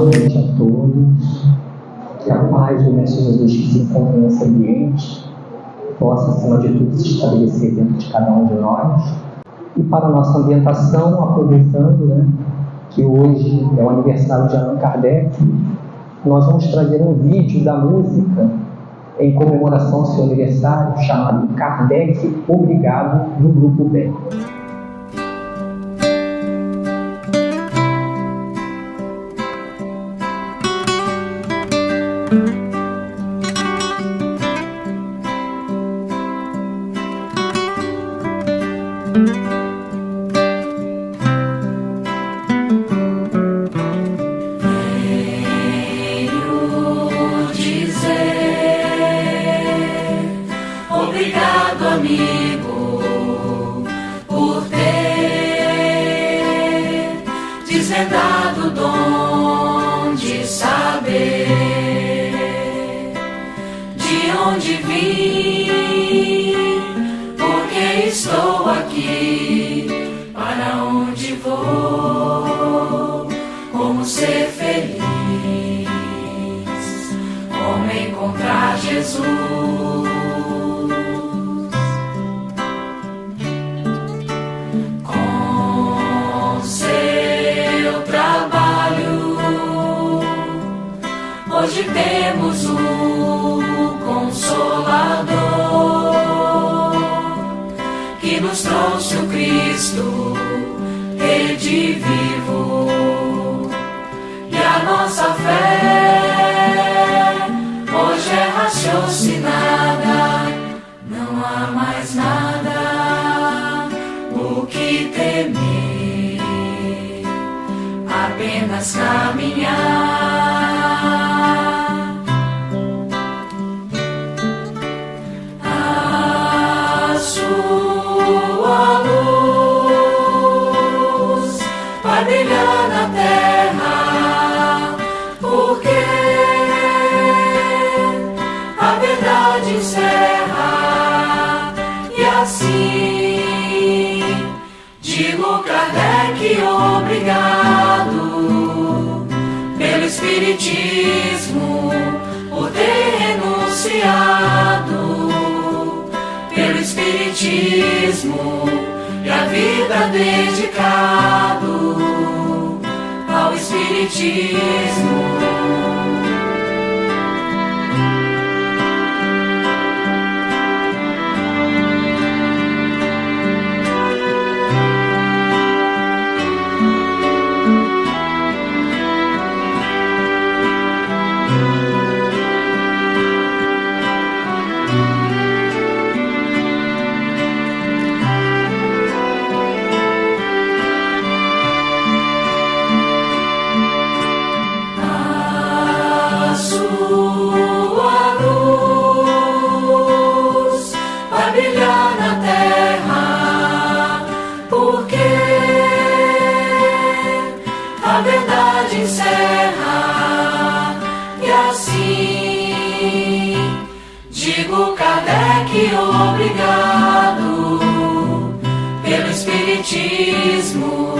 Boa noite a todos. Que a paz do Mestre Jesus que se encontra nesse ambiente possa, acima de tudo, se estabelecer dentro de cada um de nós. E para a nossa ambientação, aproveitando que hoje é o aniversário de Allan Kardec, nós vamos trazer um vídeo da música em comemoração ao seu aniversário, chamado Kardec Obrigado, do Grupo Bem. Obrigado, amigo, por ter desvendado o dom de saber de onde vim, porque estou aqui, para onde vou, como ser feliz, como encontrar Jesus. Hoje temos um Consolador que nos trouxe o Cristo, Rede vivo, e a nossa fé hoje é raciocinada. Não há mais nada o que temer, apenas caminhar. Brilhar na terra, porque a verdade encerra, e assim digo Kardec obrigado pelo Espiritismo, por ter renunciado, pelo Espiritismo e a vida dedicado ao Espiritismo. A verdade encerra, e assim digo Kardec obrigado pelo Espiritismo,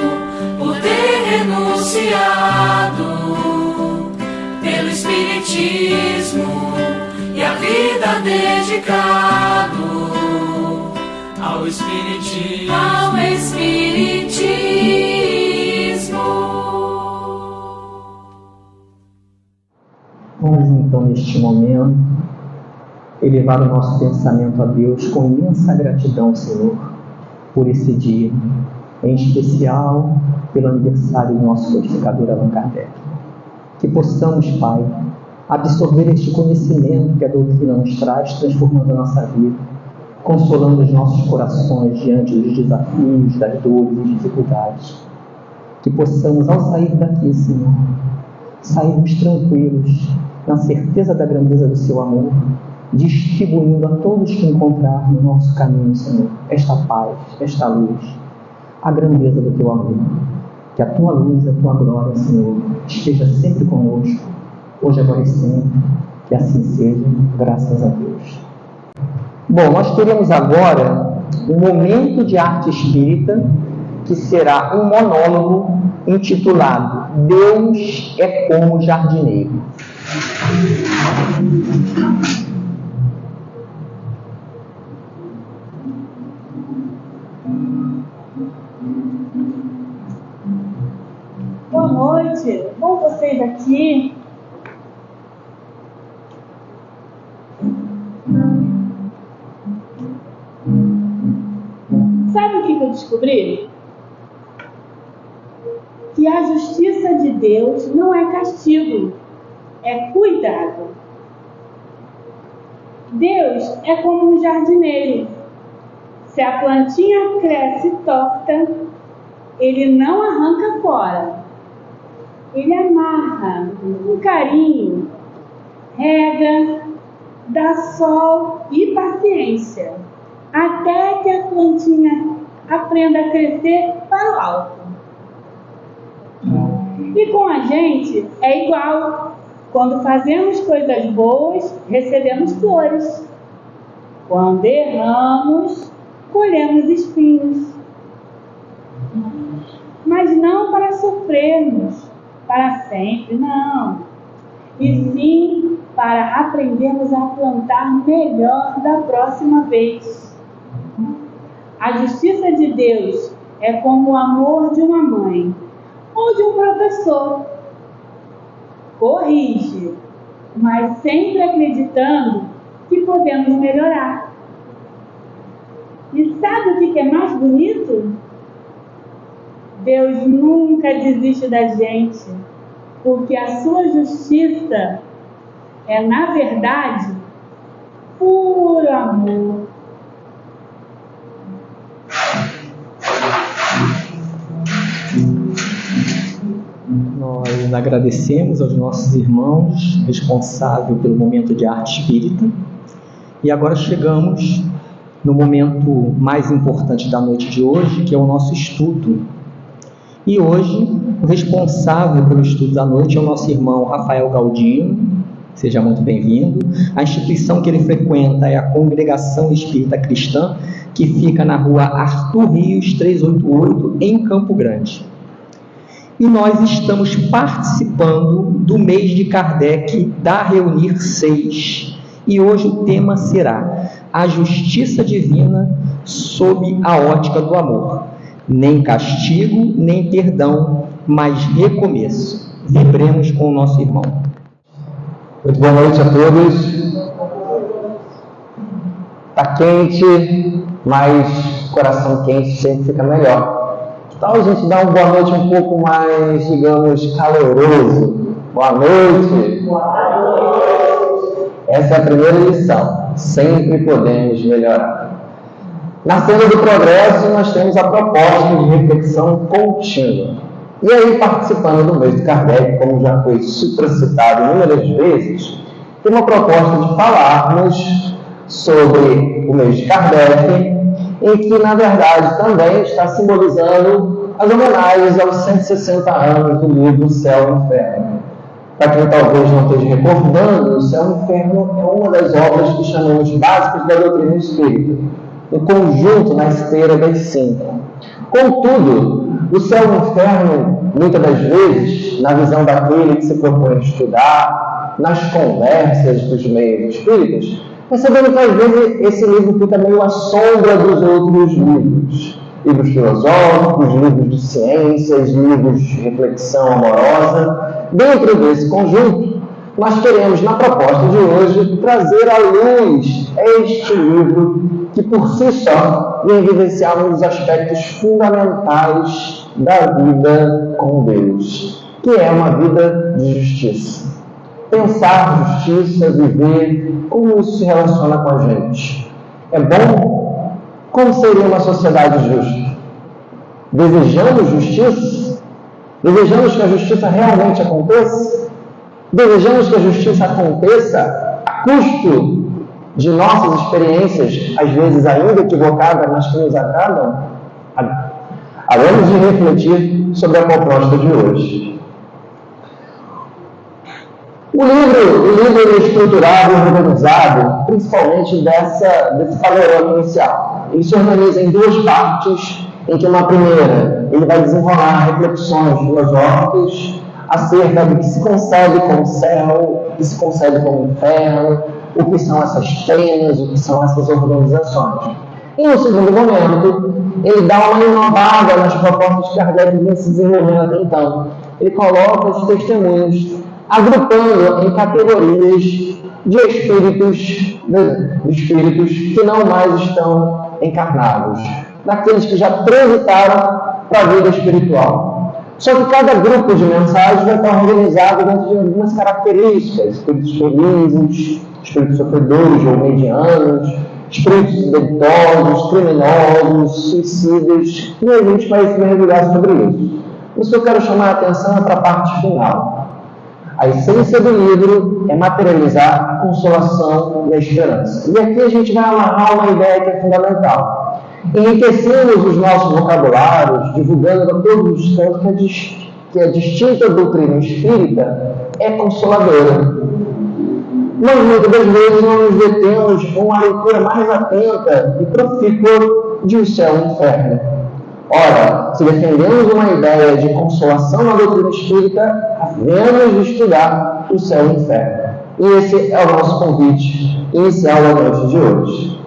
por ter renunciado, pelo Espiritismo e a vida dedicado ao Espiritismo. Ao Espiritismo. Vamos então, neste momento, elevar o nosso pensamento a Deus com imensa gratidão, Senhor, por esse dia, em especial pelo aniversário do nosso codificador Allan Kardec. Que possamos, Pai, absorver este conhecimento que a doutrina nos traz, transformando a nossa vida, consolando os nossos corações diante dos desafios, das dores e dificuldades. Que possamos, ao sair daqui, Senhor, sairmos tranquilos, na certeza da grandeza do Seu amor, distribuindo a todos que encontrar no nosso caminho, Senhor, esta paz, esta luz, a grandeza do Teu amor. Que a Tua luz, a Tua glória, Senhor, esteja sempre conosco, hoje, agora e sempre. Que assim seja, graças a Deus. Bom, nós teremos agora um momento de arte espírita, que será um monólogo intitulado Deus é como jardineiro. Boa noite, bom vocês aqui. Sabe o que eu descobri? Que a justiça de Deus não é castigo, é cuidado. Deus é como um jardineiro. Se a plantinha cresce torta, ele não arranca fora. Ele amarra com carinho, rega, dá sol e paciência, até que a plantinha aprenda a crescer para o alto. E com a gente é igual. Quando fazemos coisas boas, recebemos flores. Quando erramos, colhemos espinhos. Mas não para sofrermos para sempre, não. E sim para aprendermos a plantar melhor da próxima vez. A justiça de Deus é como o amor de uma mãe ou de um professor. Corrige, mas sempre acreditando que podemos melhorar. E sabe o que é mais bonito? Deus nunca desiste da gente, porque a sua justiça é, na verdade, puro amor. Nós agradecemos aos nossos irmãos responsáveis pelo momento de arte espírita e agora chegamos no momento mais importante da noite de hoje, que é o nosso estudo. E hoje, o responsável pelo estudo da noite é o nosso irmão Rafael Galdino. Seja muito bem-vindo. A instituição que ele frequenta é a Congregação Espírita Cristã, que fica na rua Arthur Rios, 388, em Campo Grande. E nós estamos participando do mês de Kardec da Reunir 6. E hoje o tema será a justiça divina sob a ótica do amor. Nem castigo, nem perdão, mas recomeço. Vibremos com o nosso irmão. Muito boa noite a todos. Está quente, mas coração quente sempre fica melhor. Que tal a gente dar uma boa noite um pouco mais, digamos, caloroso? Boa noite. Boa noite. Essa é a primeira lição. Sempre podemos melhorar. Na cena do progresso, nós temos a proposta de reflexão contínua. E aí, participando do mês de Kardec, como já foi supracitado inúmeras vezes, tem uma proposta de falarmos sobre o mês de Kardec, em que, na verdade, também está simbolizando as homenagens aos 160 anos do livro Céu e Inferno. Para quem talvez não esteja recordando, o Céu e Inferno é uma das obras que chamamos básicas da doutrina espírita, um conjunto na esteira das 5. Contudo, o céu e o inferno, muitas das vezes, na visão daquele que se propõe a estudar, nas conversas dos meios espíritas, percebendo que às vezes esse livro fica meio à sombra dos outros livros. Livros filosóficos, livros de ciências, livros de reflexão amorosa. Dentro desse conjunto, nós queremos, na proposta de hoje, trazer à luz este livro que, por si só, vem evidenciar um dos aspectos fundamentais da vida com Deus, que é uma vida de justiça. Pensar justiça, viver, como isso se relaciona com a gente. É bom? Como seria uma sociedade justa? Desejamos justiça? Desejamos que a justiça realmente aconteça? Desejamos que a justiça aconteça a custo de nossas experiências, às vezes ainda equivocadas, mas que nos agradam? Havemos de refletir sobre a proposta de hoje. O livro é estruturado e organizado principalmente desse panorama inicial. Ele se organiza em duas partes, em que uma primeira ele vai desenrolar reflexões filosóficas acerca do que se concebe como céu, o que se concebe como inferno, o que são essas penas, o que são essas organizações. E no segundo momento, ele dá uma inovada nas propostas que Kardec vinha se desenvolvendo até então. Ele coloca os testemunhos, agrupando em categorias de espíritos que não mais estão encarnados, daqueles que já transitaram para a vida espiritual. Só que cada grupo de mensagens vai estar organizado dentro de algumas características: espíritos felizes, espíritos sofredores ou medianos, espíritos debitosos, criminosos, suicidas, e a gente vai se mergulhar sobre isso. Isso que eu quero chamar a atenção é para a parte final. A essência do livro é materializar a consolação e a esperança. E aqui a gente vai amarrar uma ideia que é fundamental. Enriquecemos os nossos vocabulários, divulgando a todos os cantos que a distinta doutrina espírita é consoladora. Mas muitas das vezes não nos detemos com uma leitura mais atenta e profícua de O Céu e o Inferno. Ora, se defendemos uma ideia de consolação na doutrina espírita, havemos de estudar O Céu e o Inferno. E esse é o nosso convite inicial da noite de hoje.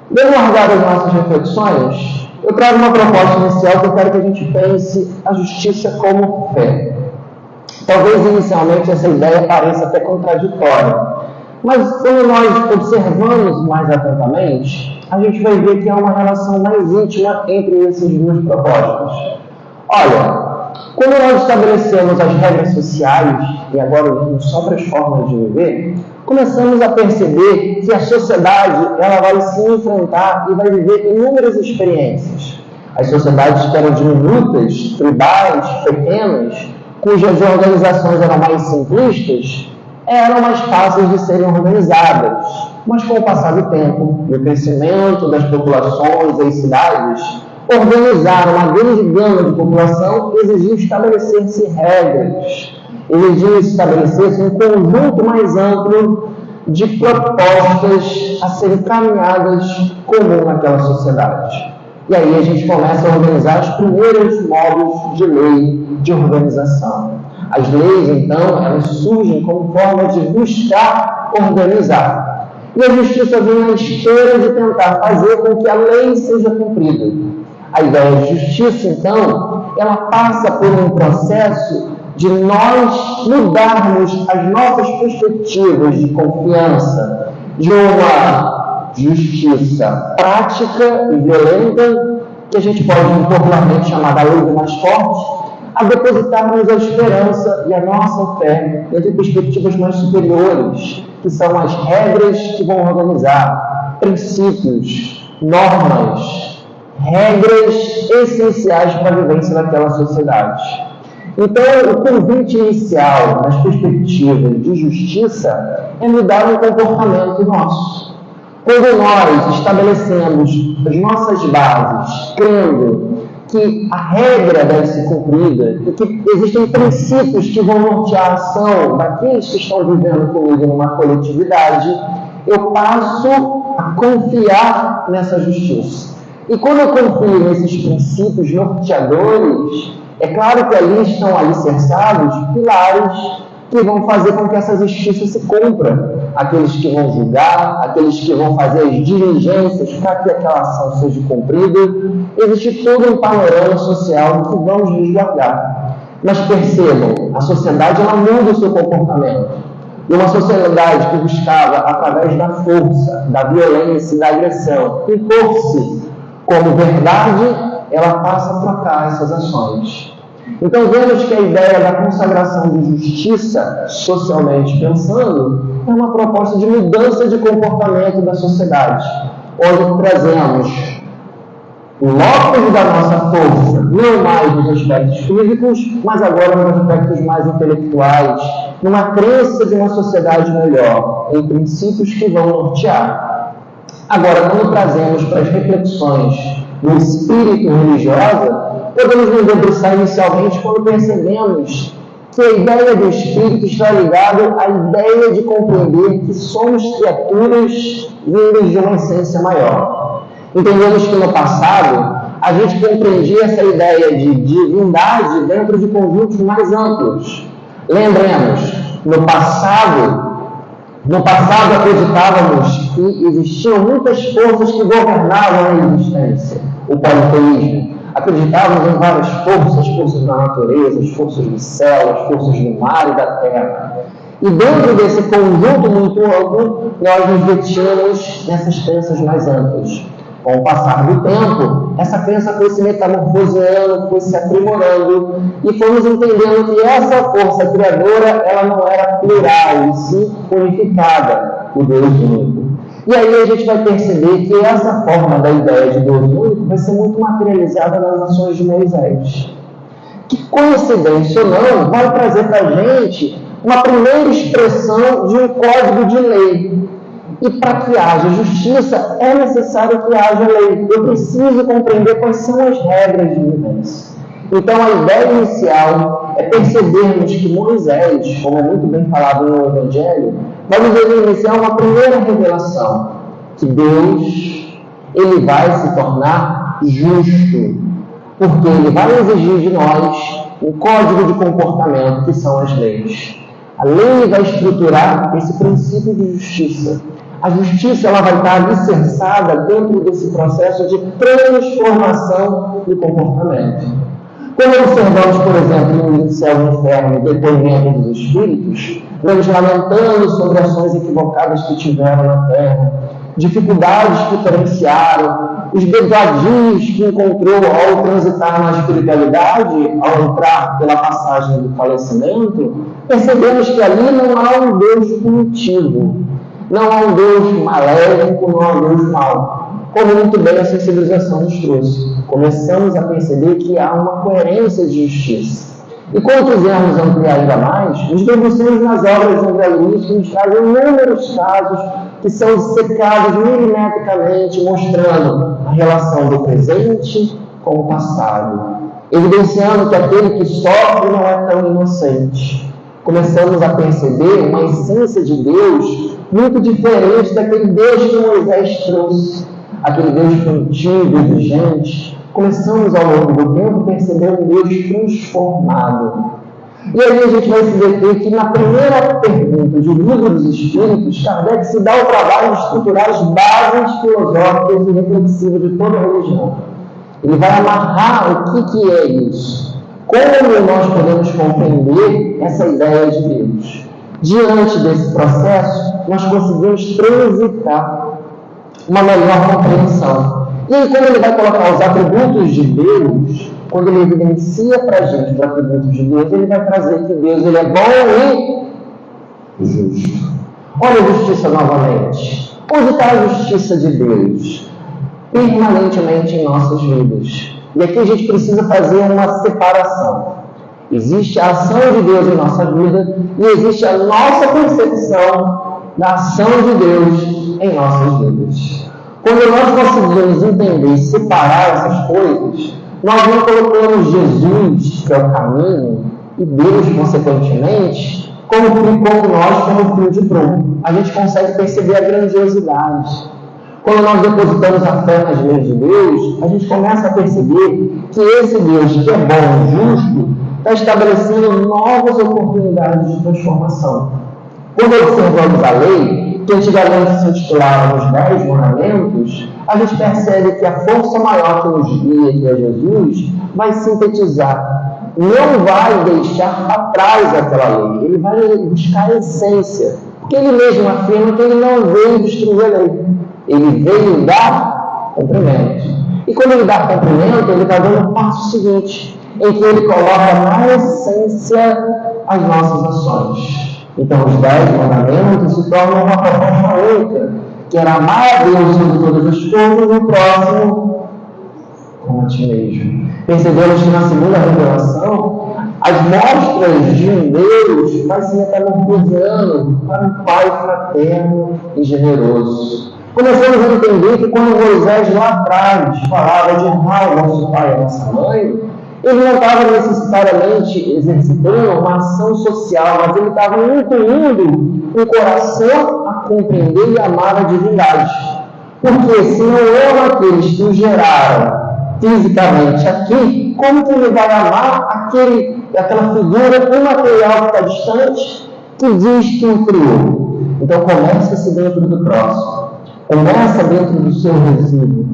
Dando largada as nossas reflexões, eu trago uma proposta inicial que eu quero que a gente pense a justiça como fé. Talvez inicialmente essa ideia pareça até contraditória, mas quando nós observamos mais atentamente, a gente vai ver que há uma relação mais íntima entre essas duas propostas. Olha, quando nós estabelecemos as regras sociais, e agora olhando só para as formas de viver, começamos a perceber que a sociedade ela vai se enfrentar e vai viver inúmeras experiências. As sociedades que eram diminutas, tribais, pequenas, cujas organizações eram mais simplistas, eram mais fáceis de serem organizadas. Mas com o passar do tempo, e o crescimento das populações das cidades, organizar uma grande gama de população exigiu estabelecer-se regras, exigiu estabelecer-se um conjunto mais amplo de propostas a serem caminhadas comum naquela sociedade. E aí a gente começa a organizar os primeiros modos de lei de organização. As leis, então, elas surgem como forma de buscar organizar. E a justiça vem na esteira de tentar fazer com que a lei seja cumprida. A ideia de justiça, então, ela passa por um processo de nós mudarmos as nossas perspectivas de confiança, de uma justiça prática e violenta, que a gente pode popularmente chamar da lei do mais forte, a depositarmos a esperança e a nossa fé entre perspectivas mais superiores, que são as regras que vão organizar princípios, normas, regras essenciais para a vivência daquela sociedade. Então, o convite inicial nas perspectivas de justiça é mudar o comportamento nosso. Quando nós estabelecemos as nossas bases, crendo que a regra deve ser cumprida e que existem princípios que vão nortear a ação daqueles que estão vivendo comigo numa coletividade, eu passo a confiar nessa justiça. E quando eu confio nesses princípios norteadores, é claro que ali estão alicerçados pilares que vão fazer com que essa justiça se cumpra. Aqueles que vão julgar, aqueles que vão fazer as diligências para que aquela ação seja cumprida. Existe todo um panorama social que vamos resguardar. Mas percebam, a sociedade ela muda o seu comportamento. E uma sociedade que buscava, através da força, da violência e da agressão, impor-se como verdade, ela passa a trocar essas ações. Então vemos que a ideia da consagração de justiça, socialmente pensando, é uma proposta de mudança de comportamento da sociedade, onde trazemos o locus da nossa força, não mais nos aspectos físicos, mas agora nos aspectos mais intelectuais, numa crença de uma sociedade melhor, em princípios que vão nortear. Agora, quando trazemos para as reflexões no espírito religiosa, podemos nos debruçar inicialmente quando percebemos que a ideia do espírito está ligada à ideia de compreender que somos criaturas vindas de uma essência maior. Entendemos que no passado, a gente compreendia essa ideia de divindade dentro de conjuntos mais amplos. Lembremos, no passado acreditávamos que existiam muitas forças que governavam a existência, o politeísmo. Acreditávamos em várias forças, forças da natureza, as forças do céu, as forças do mar e da terra. E dentro desse conjunto muito amplo, nós nos detínhamos nessas crenças mais amplas. Com o passar do tempo, essa crença foi se metamorfoseando, foi se aprimorando e fomos entendendo que essa força criadora ela não era plural, e sim unificada, o Deus único. E aí a gente vai perceber que essa forma da ideia de Deus único vai ser muito materializada nas ações de Moisés. Que, coincidência ou não, vai trazer para a gente uma primeira expressão de um código de lei. E para que haja justiça, é necessário que haja lei. Eu preciso compreender quais são as regras de vivência. Então, a ideia inicial é percebermos que Moisés, como é muito bem falado no Evangelho, vai nos iniciar uma primeira revelação, que Deus ele vai se tornar justo, porque Ele vai exigir de nós um código de comportamento, que são as leis. A lei vai estruturar esse princípio de justiça. A justiça ela vai estar alicerçada dentro desse processo de transformação do comportamento. Quando observamos, por exemplo, no céu e no inferno, o depoimento dos espíritos, vemos lamentando sobre ações equivocadas que tiveram na terra, dificuldades que vivenciaram, os desvadios que encontrou ao transitar na espiritualidade, ao entrar pela passagem do falecimento, percebemos que ali não há um Deus punitivo, não há um Deus maléfico, não há um Deus mau. Como muito bem a sensibilização nos trouxe. Começamos a perceber que há uma coerência de justiça. E quando quisermos ampliar ainda mais, nos debruçamos nas obras de André Luiz, que nos trazem inúmeros casos que são dissecados milimetricamente, mostrando a relação do presente com o passado, evidenciando que aquele que sofre não é tão inocente. Começamos a perceber uma essência de Deus muito diferente daquele Deus que Moisés trouxe, aquele Deus punitivo, exigente. Começamos ao longo do tempo a perceber um Deus transformado. E aí a gente vai se deter que na primeira pergunta de Livro dos Espíritos, Kardec se dá o trabalho de estruturar as bases filosóficas e reflexivas de toda a religião. Ele vai amarrar o que é isso. Como nós podemos compreender essa ideia de Deus? Diante desse processo, nós conseguimos transitar uma melhor compreensão. E aí, quando ele vai colocar os atributos de Deus, quando ele evidencia para a gente os atributos de Deus, ele vai trazer que Deus ele é bom e justo. Olha a justiça novamente. Onde está a justiça de Deus? Permanentemente em nossas vidas. E aqui a gente precisa fazer uma separação. Existe a ação de Deus em nossa vida e existe a nossa percepção da ação de Deus em nossas vidas. Quando nós conseguimos entender e separar essas coisas, nós não colocamos Jesus, que é o caminho, e Deus, consequentemente, como nós, como fio de prumo. A gente consegue perceber a grandiosidade. Quando nós depositamos a fé nas leis de Deus, a gente começa a perceber que esse Deus, que é bom e justo, está estabelecendo novas oportunidades de transformação. Quando observamos a lei, que antigamente se intitulava os 10 mandamentos, a gente percebe que a força maior que nos guia, que é Jesus, vai sintetizar. Não vai deixar para trás aquela lei. Ele vai buscar a essência. Porque ele mesmo afirma que ele não veio destruir a lei. Ele veio dar cumprimento. E quando ele dá cumprimento, ele está dando o passo seguinte, em que ele coloca na essência as nossas ações. Então, os 10 mandamentos se tornam uma proposta única, que era amar a Deus sobre todas as coisas e o próximo como a ti mesmo. Percebemos que na segunda revelação, as mostras de um Deus vai se metamorfoseando para um Pai fraterno e generoso. Começamos a entender que quando Moisés lá atrás falava de honrar o nosso pai e a nossa mãe, ele não estava necessariamente exercitando uma ação social, mas ele estava incluindo o coração a compreender e amar a divindade. Porque se não eram aqueles que o geraram fisicamente aqui, como que ele vai amar aquela figura imaterial que está distante, que diz que o criou? Então começa-se dentro do próximo, começa dentro do seu resíduo,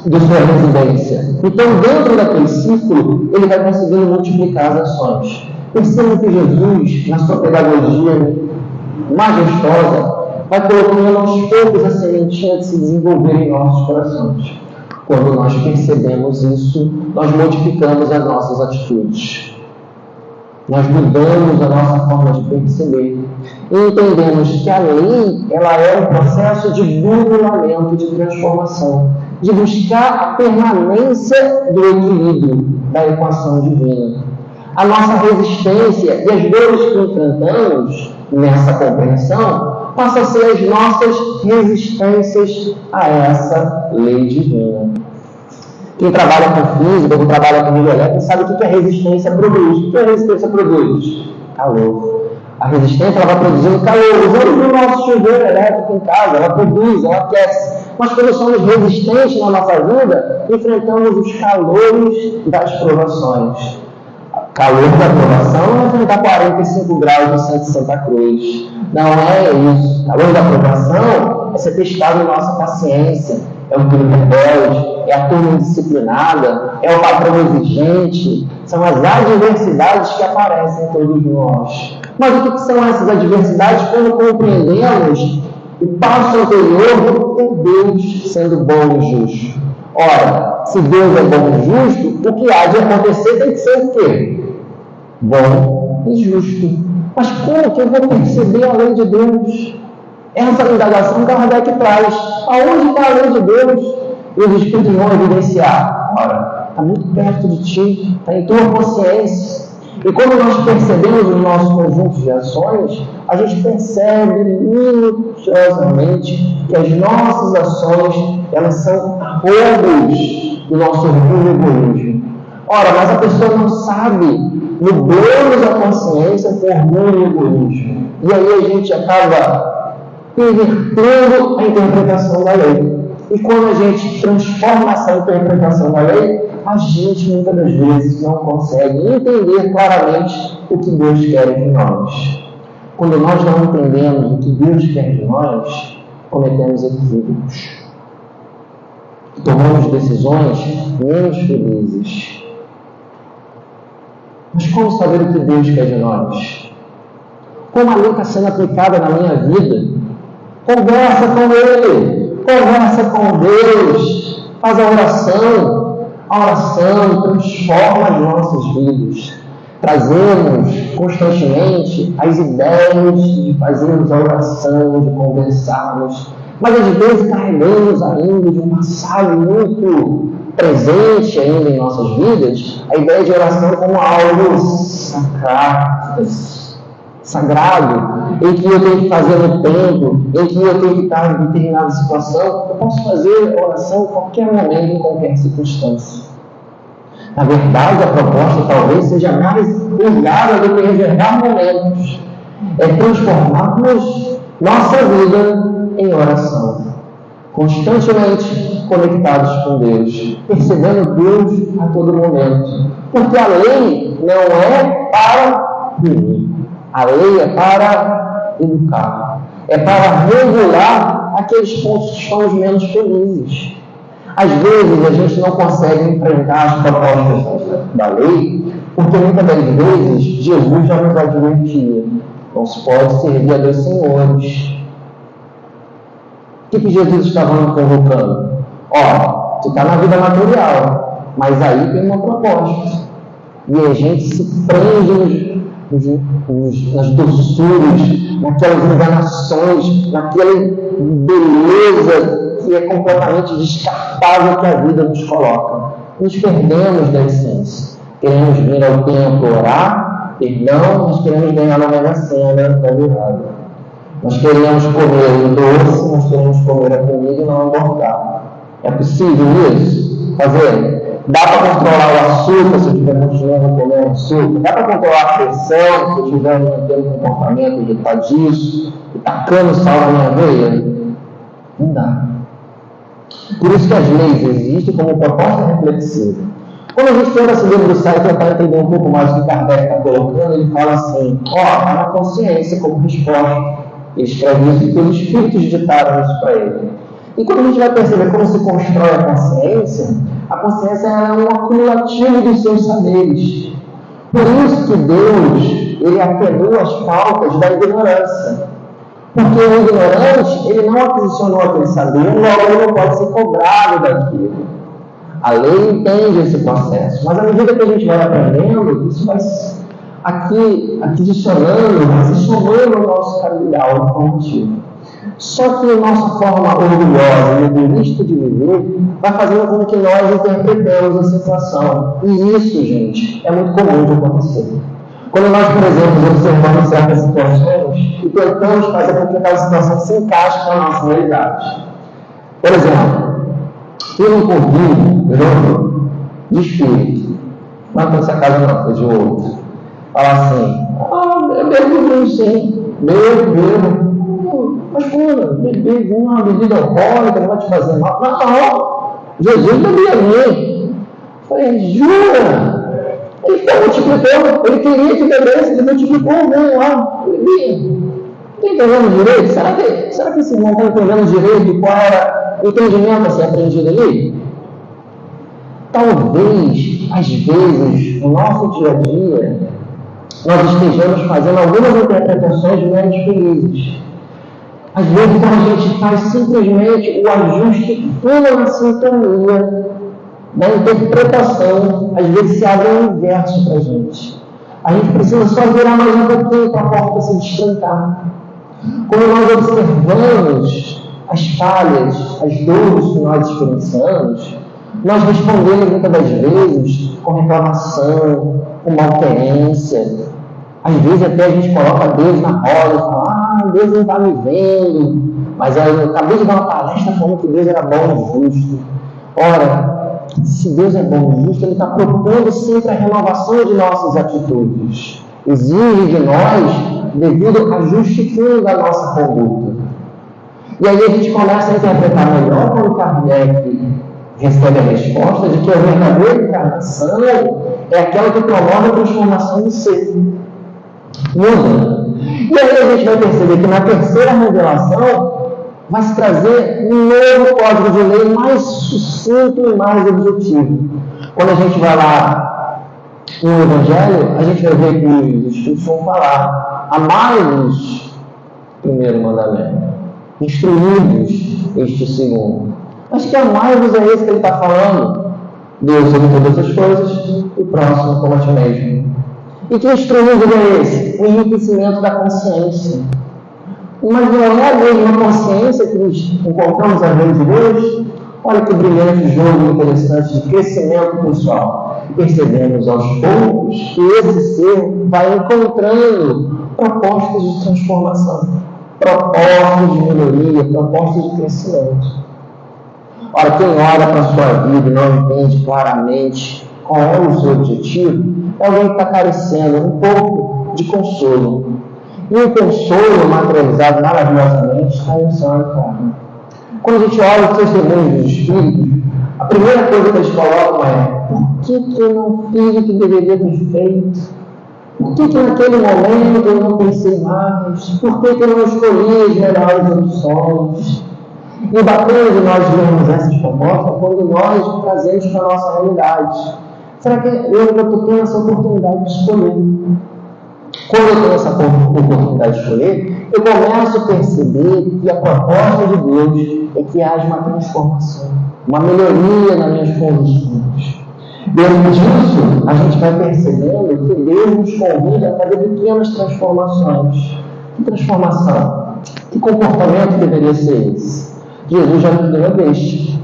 da sua residência. Então, dentro daquele círculo, ele vai conseguindo multiplicar as ações. Perceba que Jesus, na sua pedagogia majestosa, vai colocando aos poucos a sementinha de se desenvolver em nossos corações. Quando nós percebemos isso, nós modificamos as nossas atitudes. Nós mudamos a nossa forma de perceber. E entendemos que a lei, ela é um processo de burlamento, de transformação, de buscar a permanência do equilíbrio da equação divina. A nossa resistência e as dores que enfrentamos nessa compreensão passam a ser as nossas resistências a essa lei divina. Quem trabalha com física, quem trabalha com energia elétrica, sabe o que a resistência produz. O que a resistência produz? Calor. A resistência, ela vai produzindo calor. Usamos o nosso chuveiro elétrico em casa, ela produz, ela aquece. Mas quando somos resistentes na nossa vida, enfrentamos os calores das provações. Calor da provação não é enfrentar 45 graus no centro de Santa Cruz. Não é isso. Calor da provação é ser testado em nossa paciência. É o filho rebelde, é a turma indisciplinada, é o patrão exigente. São as adversidades que aparecem em todos nós. Mas o que são essas adversidades quando compreendemos o passo anterior do ter Deus sendo bom e justo? Ora, se Deus é bom e justo, o que há de acontecer tem que ser o quê? Bom e justo. Mas como que eu vou perceber a lei de Deus? Essa indagação Kardec traz. Aonde está a lei de Deus? E os Espíritos vão evidenciar. Ora, está muito perto de ti, está em tua consciência. E quando nós percebemos o nosso conjunto de ações, a gente percebe minuciosamente que as nossas ações, elas são roubos do nosso orgulho e egoísmo. Ora, mas a pessoa não sabe, mudamos a consciência com orgulho e egoísmo. E aí a gente acaba invertendo a interpretação da lei. E quando a gente transforma essa interpretação da lei, a gente muitas das vezes não consegue entender claramente o que Deus quer de nós. Quando nós não entendemos o que Deus quer de nós, cometemos equívocos. Tomamos decisões menos felizes. Mas como saber o que Deus quer de nós? Como a lei está sendo aplicada na minha vida? Conversa com Ele, conversa com Deus, faz a oração. A oração transforma as nossas vidas. Trazemos constantemente as ideias de fazermos a oração, de conversarmos, mas às vezes carregamos ainda de um passado muito presente ainda em nossas vidas, a ideia de oração como algo sagrado, em que eu tenho que fazer no tempo, em que eu tenho que estar em determinada situação. Eu posso fazer a oração em qualquer momento, em qualquer circunstância. Na verdade, a proposta talvez seja mais ligada do que reservar momentos. É transformarmos nossa vida em oração. Constantemente conectados com Deus, percebendo Deus a todo momento. Porque a lei não é para punir. A lei é para educar. É para regular aqueles pontos que são os menos felizes. Às vezes a gente não consegue enfrentar as propostas da lei, porque muitas das vezes Jesus já nos advertia: não se pode servir a dois senhores. O que Jesus estava nos convocando? Ó, tu está na vida material, mas aí tem uma proposta. E a gente se prende nas doçuras, naquelas enganações, naquela beleza que é completamente descartável que a vida nos coloca. Nos perdemos da essência. Queremos vir ao templo orar, perdão, nós queremos ganhar na Mega Sena da virada. Nós queremos comer o doce, nós queremos comer a comida e não engordar. É possível isso? Fazer? Dá para controlar o açúcar se eu estiver continuando comendo açúcar? Dá para controlar a pressão se eu estiver mantendo um comportamento irritadiço e tacando sal na minha veia? Não dá. Por isso que as leis existem como proposta reflexiva. Quando a gente tenta se debruçar e tentar entender um pouco mais do que Kardec está colocando, ele fala assim, está na consciência como resposta. Ele escreve isso porque os espíritos ditaram isso para ele. E quando a gente vai perceber como se constrói a consciência é um acumulativo dos seus saberes. Por isso que Deus, ele atenua as faltas da ignorância. Porque o ignorante, ele não aquisicionou aquele saber, logo ele não pode ser cobrado daquilo. A lei entende esse processo, mas à medida que a gente vai aprendendo, isso vai aquisicionando, vai se somando ao nosso caminhar cognitivo. Só que a nossa forma orgulhosa e egoísta de viver vai fazendo com que nós interpretemos a situação. E isso, gente, é muito comum de acontecer. Quando nós, por exemplo, observamos certas situações e tentamos fazer com que aquela situação se encaixe com a nossa realidade. Por exemplo, eu não convido de espírito, não foi essa casa não, foi de outro. Fala assim, eu bebo sim, bebo. Mas, beber uma bebida alcoólica não vai te fazer mal. Não, Jesus bebia mim. Eu falei, jura? Ele está multiplicando, ele queria que bebesse, ele multiplicou o vinho lá, bebia. Está entendendo direito? Será que esse irmão está entendendo direito qual era o entendimento a ser aprendido ali? Talvez, às vezes, no nosso dia a dia, nós estejamos fazendo algumas interpretações menos felizes. Às vezes, então, a gente faz simplesmente o ajuste fino na sintonia da interpretação. Às vezes, se abre um inverso para a gente. A gente precisa só virar mais um pouquinho para a porta se destrancar. Quando nós observamos as falhas, as dores que nós experienciamos, nós respondemos muitas das vezes com reclamação, com malquerência. Às vezes até a gente coloca Deus na roda e fala, Deus não está me vendo. Mas eu acabei de dar uma palestra falando que Deus era bom e justo. Ora, se Deus é bom e justo, Ele está propondo sempre a renovação de nossas atitudes. Exige de nós devido ao ajuste fino da nossa conduta. E aí a gente começa a interpretar melhor quando Kardec recebe a resposta de que a verdadeira encarnação é aquela que promove a transformação do ser. Muda. E aí a gente vai perceber que na terceira revelação vai se trazer um novo código de lei mais sucinto e mais objetivo. Quando a gente vai lá no Evangelho, a gente vai ver que os Espíritos vão falar: amai-vos, primeiro mandamento, instruí-vos, este segundo. Mas que amai-vos é esse que ele está falando? Deus sobre todas as coisas, e o próximo como a ti mesmo. E que instrumento é esse? O enriquecimento da consciência. Mas não é a mesma consciência que nos encontramos a ver de Deus? Olha que brilhante jogo interessante de crescimento pessoal. Percebemos aos poucos que esse ser vai encontrando propostas de transformação, propostas de melhoria, propostas de crescimento. Ora, quem olha para a sua vida e não entende claramente qual é o seu objetivo, é alguém que está carecendo um pouco de consolo. E o consolo materializado maravilhosamente está em céu e carne. Quando a gente olha os testemunhos dos Espíritos, a primeira coisa que eles colocam é: por que eu não fiz o que deveria ter feito? Por que naquele momento eu não pensei mais? Por que eu não escolhi as melhores opções? E o bacana de nós vermos essas propostas quando nós trazemos para a nossa realidade. Será que eu estou tendo essa oportunidade de escolher? Quando eu tenho essa oportunidade de escolher, eu começo a perceber que a proposta de Deus é que haja uma transformação, uma melhoria nas minhas condições. Dentro disso, a gente vai percebendo que Deus nos convida a fazer pequenas transformações. Que transformação? Que comportamento deveria ser esse? Jesus já nos deu a deixa.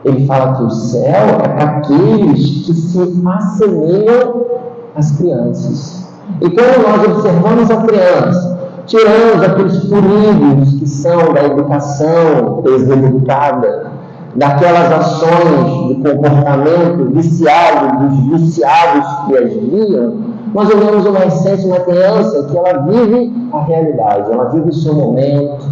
Ele fala que o céu é para aqueles que se assemelham às crianças. E quando nós observamos a criança, tiramos aqueles furigos que são da educação deseducada, daquelas ações de comportamento viciado, dos viciados que as guiam, nós olhamos uma essência, uma criança que ela vive a realidade, ela vive o seu momento,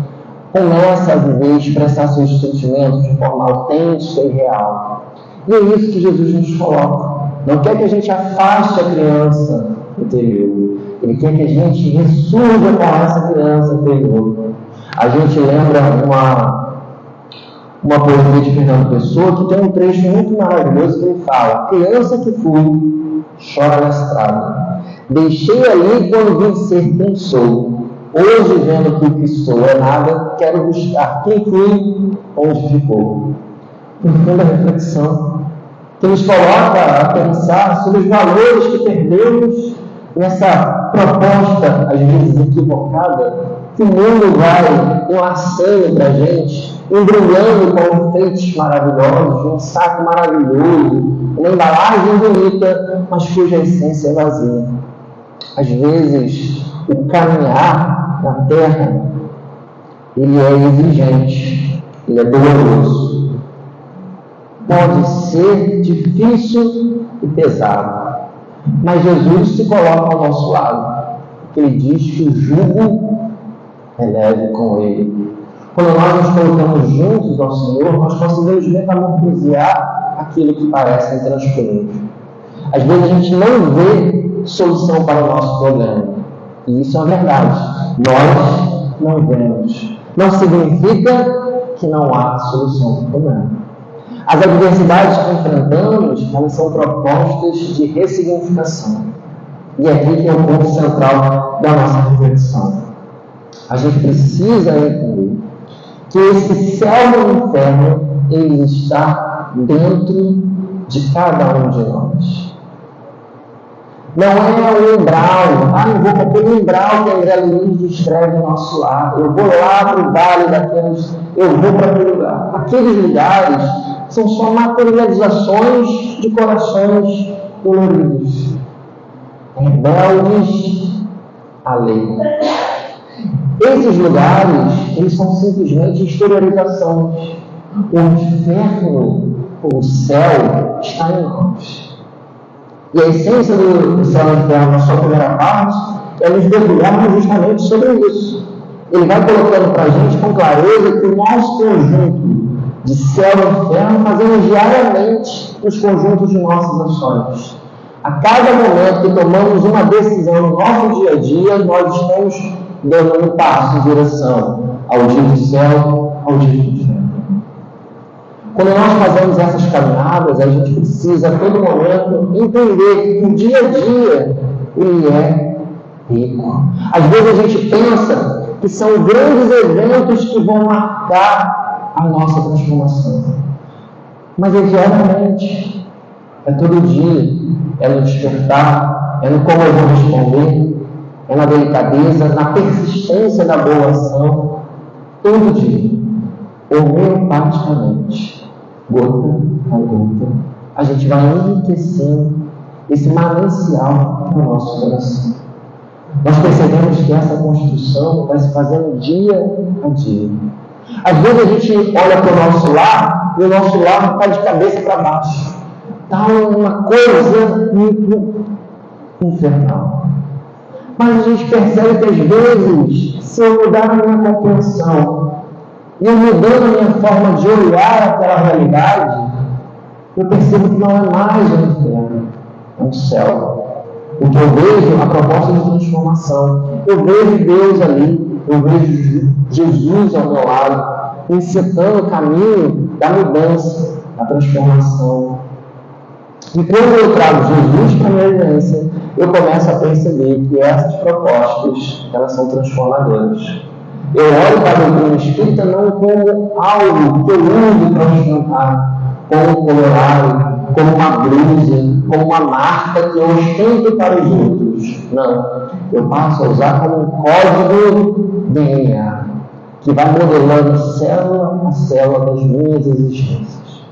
começa a viver e expressar seus sentimentos de forma autêntica e real. E é isso que Jesus nos coloca. Não quer que a gente afaste a criança interior. Ele quer que a gente ressurja com essa criança interior. A gente lembra uma poesia de Fernando Pessoa que tem um trecho muito maravilhoso que ele fala: criança que fui, chora na estrada. Deixei ali quando vim ser quem sou. Hoje, vendo que o que sou é nada, quero buscar quem fui, onde ficou. Profunda reflexão que nos coloca a pensar sobre os valores que perdemos nessa proposta, às vezes equivocada, que o mundo vai enlaçando para a gente, embrulhando com enfeites maravilhosos, um saco maravilhoso, uma embalagem bonita, mas cuja essência é vazia. Às vezes, o caminhar na terra, ele é exigente, ele é doloroso. Pode ser difícil e pesado, mas Jesus se coloca ao nosso lado. Ele diz que o jugo é leve com ele. Quando nós nos colocamos juntos ao Senhor, nós conseguimos metamorfosear aquilo que parece intransponível. Às vezes a gente não vê solução para o nosso problema. E isso é uma verdade. Nós não vemos. Não significa que não há solução para o problema. As adversidades que enfrentamos, elas são propostas de ressignificação. E é aqui que é o ponto central da nossa reflexão. A gente precisa entender que esse céu e o inferno, ele está dentro de cada um de nós. Não é o umbral. Não vou para aquele umbral que André Luiz descreve no nosso lar. Eu vou lá para o vale daqueles. Eu vou para aquele lugar. Aqueles lugares são só materializações de corações doloridos, rebeldes à lei. Esses lugares, eles são simplesmente exteriorizações. O inferno, ou o céu, está em nós. E a essência do céu e inferno, na sua primeira parte, é nos debruçarmos justamente sobre isso. Ele vai colocando para a gente com clareza que o nosso conjunto de céu e inferno fazemos diariamente os conjuntos de nossas ações. A cada momento que tomamos uma decisão no nosso dia a dia, nós estamos dando um passo em direção ao dia do céu, ao dia do inferno. Quando nós fazemos essas caminhadas, a gente precisa a todo momento entender que o dia a dia ele é rico. Às vezes a gente pensa que são grandes eventos que vão marcar a nossa transformação. Mas é diariamente, é todo dia, é no despertar, é no como eu vou responder, é na delicadeza, na persistência da boa ação, todo dia, homeopaticamente, gota a gota, a gente vai enriquecendo esse manancial no nosso coração. Nós percebemos que essa construção vai se fazendo dia a dia. Às vezes a gente olha para o nosso lar e o nosso lar está de cabeça para baixo. Está uma coisa muito infernal. Mas a gente percebe que às vezes, se eu mudar a minha compreensão e eu mudando a minha forma de olhar aquela realidade, eu percebo que não é mais um inferno, é um céu. Porque eu vejo a proposta de transformação. Eu vejo Deus ali, eu vejo Jesus ao meu lado, incitando o caminho da mudança, da transformação. E quando eu trago Jesus para a minha vivência, eu começo a perceber que essas propostas, elas são transformadoras. Eu olho para a doutrina espírita não como algo que eu uso para ostentar, como um colorário, como uma blusa, como uma marca que eu ostento para os outros. Não. Eu passo a usar como um código DNA, que vai modelando célula a célula das minhas existências.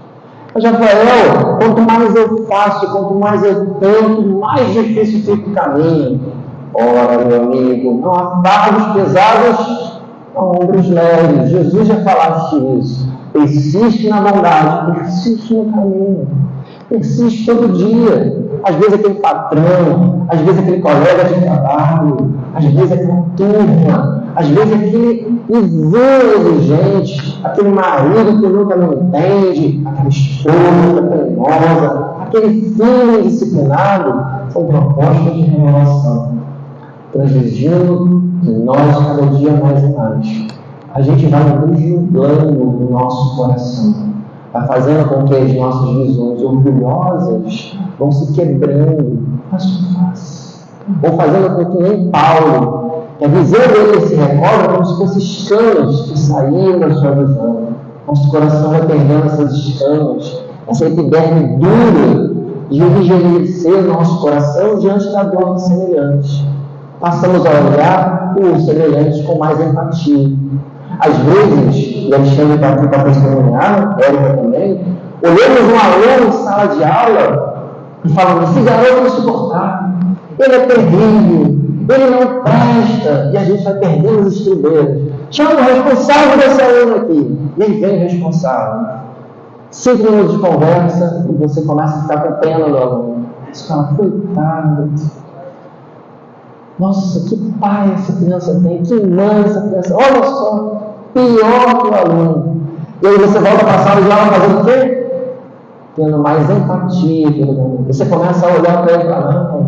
Mas, Rafael, quanto mais eu faço, quanto mais eu tento, mais difícil fica o caminho. Ora, meu amigo, não há fardos pesados a ombros leves. Jesus já falaste isso. Persiste na bondade, persiste no caminho. Persiste todo dia. às vezes aquele patrão, às vezes aquele colega de trabalho, às vezes aquela turma, às vezes aquele vizinho exigente, aquele marido que nunca me entende, aquela esposa carinhosa, aquele filho indisciplinado, são propostas de renovação, transgredindo de nós cada dia mais e mais. A gente vai nos julgando no nosso coração, vai fazendo com que as nossas visões orgulhosas vão se quebrando passo a passo, ou fazendo com que nem Paulo, que a visão dele se recorda como se fossem escamas que saíam da sua visão. Nosso coração vai perdendo essas escamas, essa epiderme dura de enrijecer nosso coração diante da dor do semelhante. Passamos a olhar os semelhantes com mais empatia. Às vezes, e Alexandre está aqui para testemunhar, Érica também, olhamos um aluno em sala de aula e falamos: esse garoto é insuportável, ele é terrível, ele não presta, e a gente vai perdendo os estribeiros. Chama o responsável desse aluno aqui, e ele vem o responsável. 5 minutos de conversa e você começa a ficar com pena do aluno. Você fala: coitado, nossa, que pai essa criança tem, que mãe essa criança, olha só, pior que o aluno. E aí você volta para a sala de aula fazendo o quê? Tendo mais empatia pelo aluno. Você começa a olhar para ele e falar: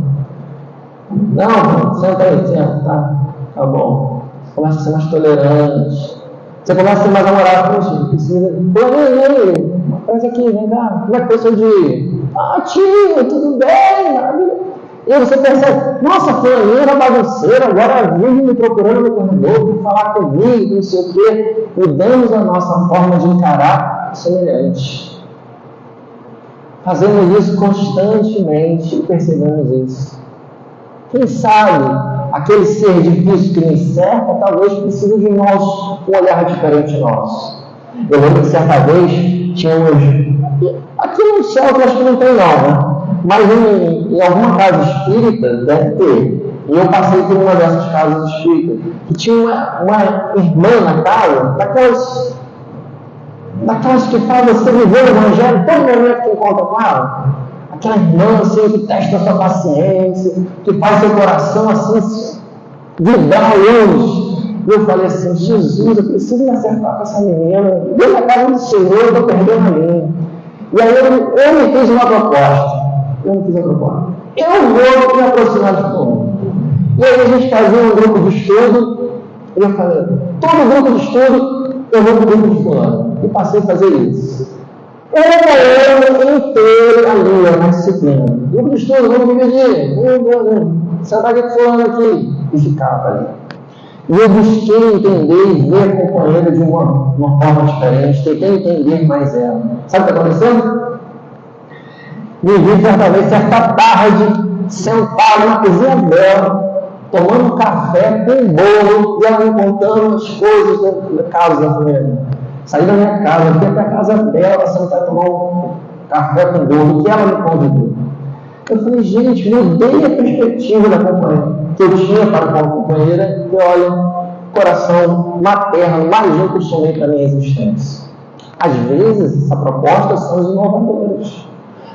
não, senta aí, senta, tá bom. Você começa a ser mais tolerante. Você começa a ser mais amoroso. Poxa, precisa. Traz aqui, vem cá. Como é que foi seu dia? Tio, tudo bem? E aí você percebe: nossa, fulaninha era bagunceira, agora vive me procurando no corredor para falar comigo, não sei o quê. Mudamos a nossa forma de encarar o semelhante. Fazemos isso constantemente e percebemos isso. Quem sabe, aquele ser difícil que nos cerca, talvez precise de nós, um olhar diferente nosso. Eu lembro que certa vez tínhamos, aqui no céu que acho que não tem não, né? Mas em alguma casa espírita deve ter. E eu passei por uma dessas casas espíritas, que tinha uma irmã na casa, daquelas que faz você viver o evangelho todo momento que encontra com ela. Aquela irmã assim, que testa a sua paciência, que faz seu coração assim, vibrar luz. E eu falei assim: Jesus, eu preciso me acertar com essa menina. Dentro da casa do Senhor, eu estou perdendo a minha. E aí eu me fiz uma proposta. Eu vou me aproximar de todo. E aí a gente fazia um grupo de estudo. E eu falei: todo grupo de estudo, eu vou para o grupo de fulano. E passei a fazer isso. Ano inteiro ali, na disciplina. Grupo de estudo, vamos dividir. Sentar aqui com fulano aqui. E ficava ali. E eu busquei entender e ver a companheira de uma forma diferente. Tentei entender mais ela. Sabe o que aconteceu? Me vi certa tarde, sentado na cozinha dela, tomando um café com um bolo, e ela me contando as coisas da casa da família. Saí da minha casa, fui até a casa dela, sentar e tomar um café com bolo, que ela me convidou. Eu falei: gente, mudei a perspectiva da companheira que eu tinha para com a companheira, e olha, coração materno, mais um que eu somei para a minha existência. Às vezes, essa proposta são os inovadores.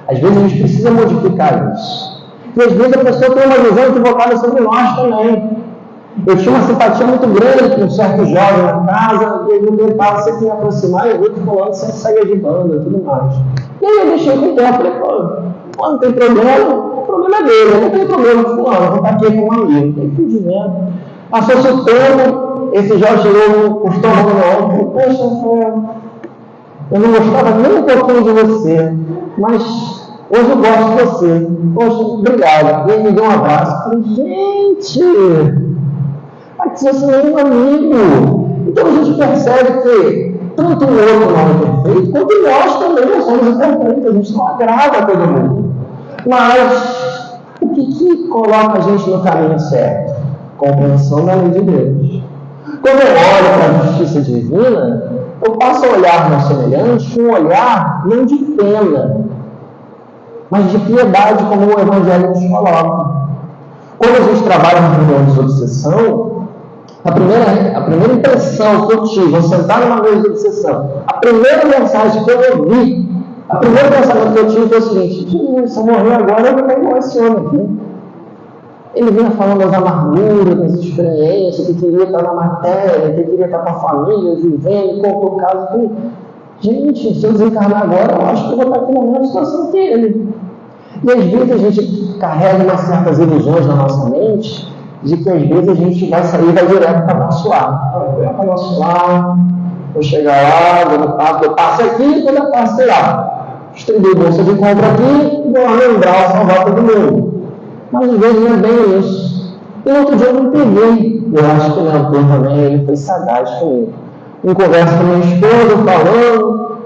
Às vezes a gente precisa modificar isso. E às vezes a pessoa tem uma visão equivocada sobre nós também. Eu tinha uma simpatia muito grande com um certo jovem na casa, e ele tentava sempre me aproximar, e eu vi que falando sempre segue de banda e tudo mais. E aí eu deixei com o tempo, falei: pô, não tem problema, o problema é dele, eu não tenho problema com fulano, eu vou estar aqui com um amigo. Eu fui dizendo. Passou-se o tempo, esse jovem chegou, postou a mão no ombro, poxa, Rafael, eu não gostava nem um pouquinho de você, mas hoje eu gosto de você. Poxa, obrigado. E ele me deu um abraço. Eu falei: gente, aqui você não é um amigo. Então a gente percebe que tanto o outro não é perfeito, quanto nós também não somos imperfeitos. A gente não agrada a todo mundo. Mas o que coloca a gente no caminho certo? Compreensão da lei de Deus. Quando eu olho para a justiça divina, eu passo a olhar no semelhante com um olhar não de pena, mas de piedade, como o Evangelho nos coloca. Quando a gente trabalha no reunião de obsessão, a primeira impressão que eu tive ao sentar numa mesa de obsessão, a primeira mensagem que eu ouvi O primeiro pensamento que eu tive foi o seguinte: se eu morrer agora, eu vou ter igual esse homem aqui. Ele vinha falando das amarguras, das experiências, que queria estar na matéria, que queria estar com a família, vivendo, contou o caso. Gente, se eu desencarnar agora, eu acho que eu vou estar aqui na mesma situação que ele. E às vezes a gente carrega umas certas ilusões na nossa mente, de que às vezes a gente vai sair e vai direto para nosso lar. Eu vou para nosso lar, vou chegar lá, eu passo aqui, quando eu passo lá. Estender bolsa de compra aqui, vou lá lembrar, salvar todo mundo. Mas às vezes não é bem isso. E no outro dia eu não peguei. Eu acho que não, também ele foi sagaz comigo. Em conversa com minha esposa, falando,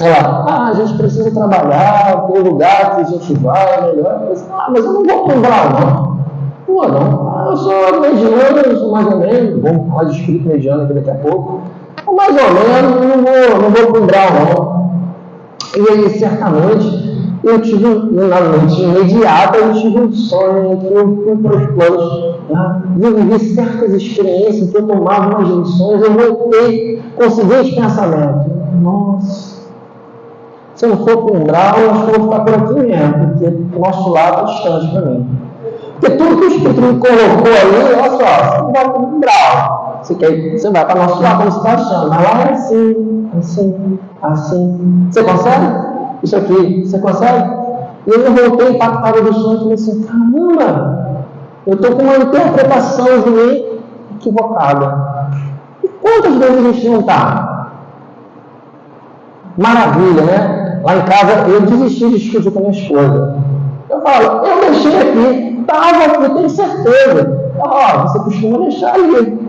ela, a gente precisa trabalhar, tem lugar que a gente vai, melhor. Mas eu não vou comprar, não. Pô, não. Eu sou mediano, eu sou mais ou menos. Vamos falar de espírito mediano aqui daqui a pouco. Mais ou menos, não vou comprar, não. E aí, certamente, eu tive, na noite imediata, eu tive um sonho que eu fui para os planos, eu vivi certas experiências, que eu tomava umas lições, eu voltei com o seguinte pensamento: nossa, se eu não for para um grau, eu acho que eu vou ficar por aqui mesmo, porque o nosso lado é distante para mim. Porque tudo que o Espírito me colocou ali, olha só, você não vai para um grau, você vai para o nosso lado, como você está achando, mas lá é assim, assim, assim. Você consegue? Isso aqui, você consegue? E eu voltei impactado do sonho e falei assim: caramba, eu estou com uma interpretação de mim equivocada. E quantas vezes a gente não está? Maravilha, né? Lá em casa eu desisti de discutir com a minha esposa. Eu falo, eu deixei aqui, estava aqui, tenho certeza. Você costuma deixar ali.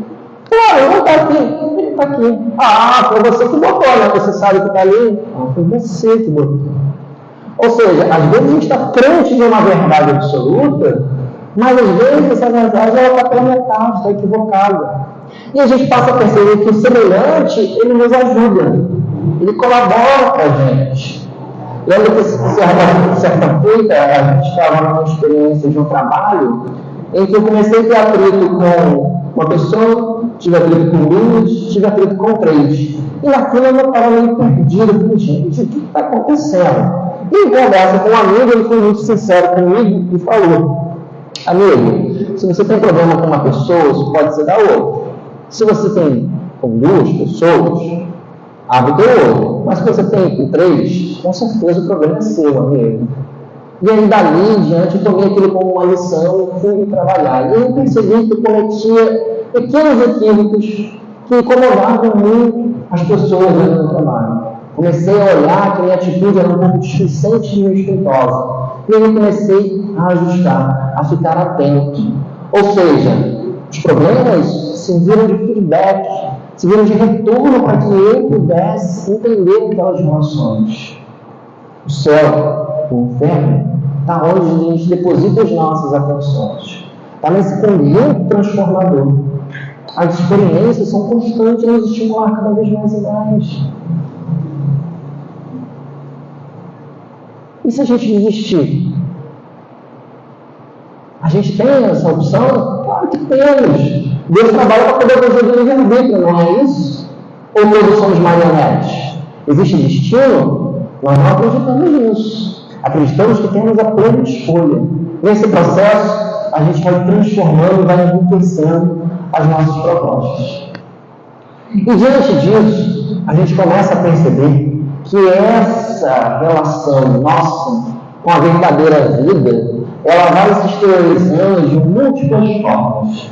Claro, eu não está aqui, ele está aqui. Foi você que botou, né? Você sabe que está ali? Foi você que botou. Ou seja, às vezes a gente está frente de uma verdade absoluta, mas às vezes essa verdade está pela metade, está equivocada. E a gente passa a perceber que o semelhante, ele nos ajuda, ele colabora com a gente. Lembra que certa feita a gente estava numa experiência de um trabalho em que eu comecei a ter atrito com uma pessoa, tive atrito com duas, tive atrito com três. E naquilo eu estava meio perdido, gente, o que está acontecendo? E em conversa com um amigo, ele foi muito sincero comigo e falou: amigo, se você tem problema com uma pessoa, isso pode ser da outra. Se você tem com duas pessoas, abre do outro. Mas se você tem com três, com certeza o problema é seu, amigo. E aí, dali em diante, eu tomei aquilo como uma lição e fui trabalhar. E eu percebi que eu cometia pequenos equívocos que incomodavam muito as pessoas no trabalho. Comecei a olhar que a minha atitude era um pouco displicente e respeitosa. E aí eu comecei a ajustar, a ficar atento. Ou seja, os problemas serviram de feedback, serviram de retorno para que eu pudesse entender aquelas relações. O céu, o inferno, está onde a gente deposita as nossas atenções. Está nesse conjunto transformador. As experiências são constantes e nos estimulam cada vez mais e mais. E se a gente desistir? A gente tem essa opção? Claro que temos. Deus trabalha para poder fazer o livre-arbítrio, não é isso? Ou todos somos marionetes? Existe destino? Nós não acreditamos nisso. Acreditamos que temos a plena escolha. Nesse processo, a gente vai transformando e vai enriquecendo as nossas propostas. E diante disso, a gente começa a perceber que essa relação nossa com a verdadeira vida, ela vai se exteriorizando de múltiplas formas.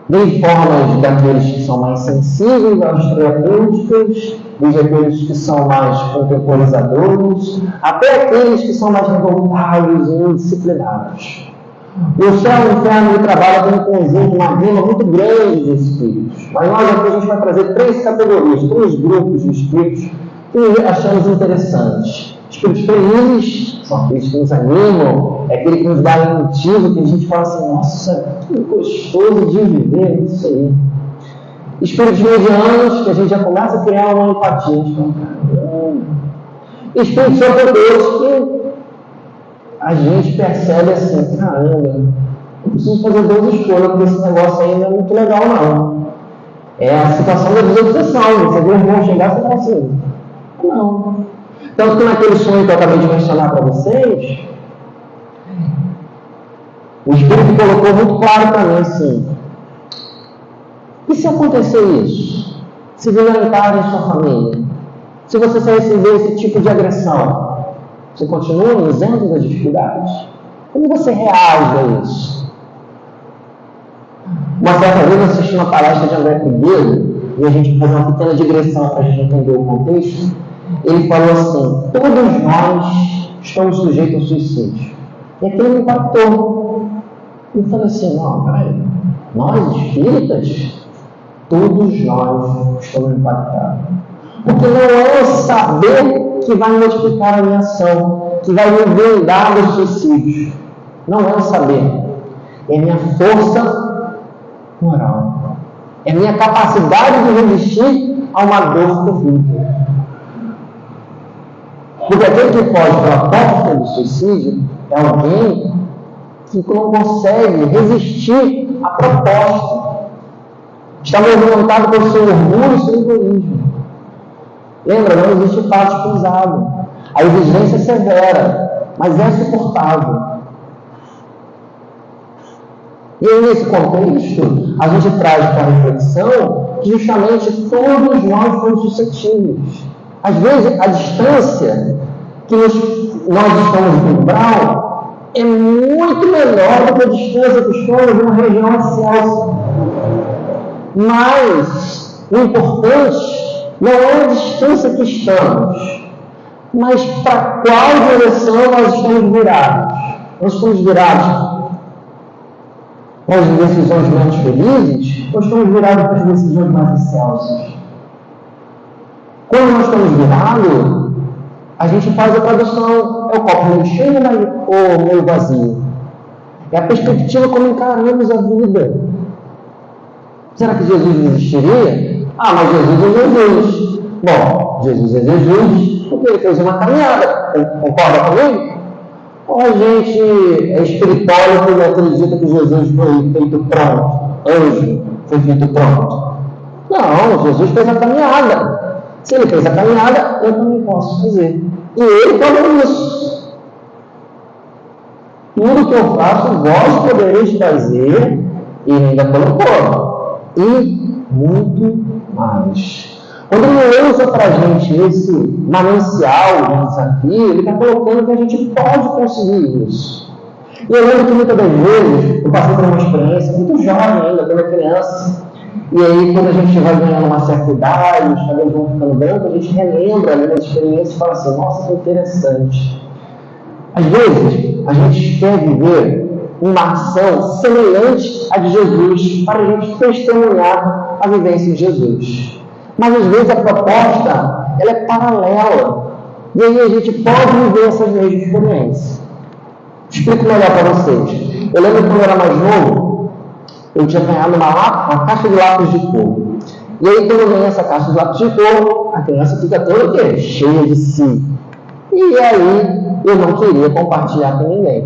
Desde formas daqueles que são mais sensíveis às terapêuticas, desde aqueles que são mais contemporizadores, até aqueles que são mais revoltados e indisciplinados. O céu e o inferno trabalha com um conjunto, uma gama muito grande de espíritos. Mas nós aqui a gente vai trazer 3 categorias, 3 grupos de espíritos que achamos interessantes. Espíritos felizes são aqueles que nos animam, é aquele que nos dá motivo, que a gente fala assim: nossa, que gostoso de viver isso aí. Espíritos medianos, que a gente já começa a criar uma empatia. Espíritos superiores, que a gente percebe assim: caramba, eu preciso fazer 2 escolhas, porque esse negócio aí não é muito legal, não. É a situação da desobsessão. Você vê o irmão chegar e você fala assim: não. Tanto que naquele sonho que eu acabei de mencionar para vocês, o Espírito colocou muito claro para mim assim: e se acontecer isso? Se violentarem sua família? Se você receber esse tipo de agressão, você continua isento das dificuldades? Como você reage a isso? Uma certa vez eu assisti uma palestra de André Figueiredo, e a gente faz uma pequena digressão para a gente entender o contexto. Ele falou assim: todos nós estamos sujeitos ao suicídio. E aquilo me impactou. Eu falei assim: não, peraí, nós espíritas, todos nós estamos impactados. Porque não é o saber que vai modificar a minha ação, que vai me blindar dos suicídios. Não é o saber. É a minha força moral. É a minha capacidade de resistir a uma dor terrível. Porque aquele que foge pela porta do suicídio é alguém que não consegue resistir à proposta. Está movimentado pelo seu orgulho e seu egoísmo. Lembra, não existe fato cruzado. A exigência é severa, mas é suportável. E aí, nesse contexto, a gente traz para a reflexão que justamente todos nós somos suscetíveis. Às vezes, a distância que nós estamos no umbral é muito menor do que a distância que estamos numa região excelsa. Mas o importante não é a distância que estamos, mas para qual direção nós estamos virados. Nós estamos virados para as decisões menos felizes, ou estamos virados para as decisões mais excelsas? Quando nós estamos virados, a gente faz a tradução: é o copo meio cheio ou meio vazio? É a perspectiva como encaramos a vida. Será que Jesus existiria? Ah, mas Jesus é Jesus. Bom, Jesus é Jesus porque ele fez uma caminhada. Concorda comigo? Ou a gente é espiritual e acredita que Jesus foi feito pronto? Anjo foi feito pronto? Não, Jesus fez a caminhada. Se ele fez a caminhada, eu também posso fazer. E ele falou isso. Tudo que eu faço, vós podereis fazer, e ele ainda colocou. E muito mais. Quando ele usa para a gente esse manancial de desafio, ele está colocando que a gente pode conseguir isso. E eu lembro que muitas das vezes, eu passei por uma experiência muito jovem ainda, quando criança, e aí quando a gente vai ganhando uma certa idade, os cabelos vão ficando brancos, a gente relembra ali na experiência e fala assim: nossa, que interessante. Às vezes, a gente quer viver uma ação semelhante à de Jesus, para a gente testemunhar a vivência de Jesus. Mas às vezes a proposta ela é paralela. E aí a gente pode viver essas mesmas experiências. Explico melhor para vocês. Eu lembro que quando eu era mais novo, eu tinha ganhado uma caixa de lápis de cor. E aí quando eu ganhei essa caixa de lápis de cor, a criança fica toda o quê? Cheia de si. E aí eu não queria compartilhar com ninguém.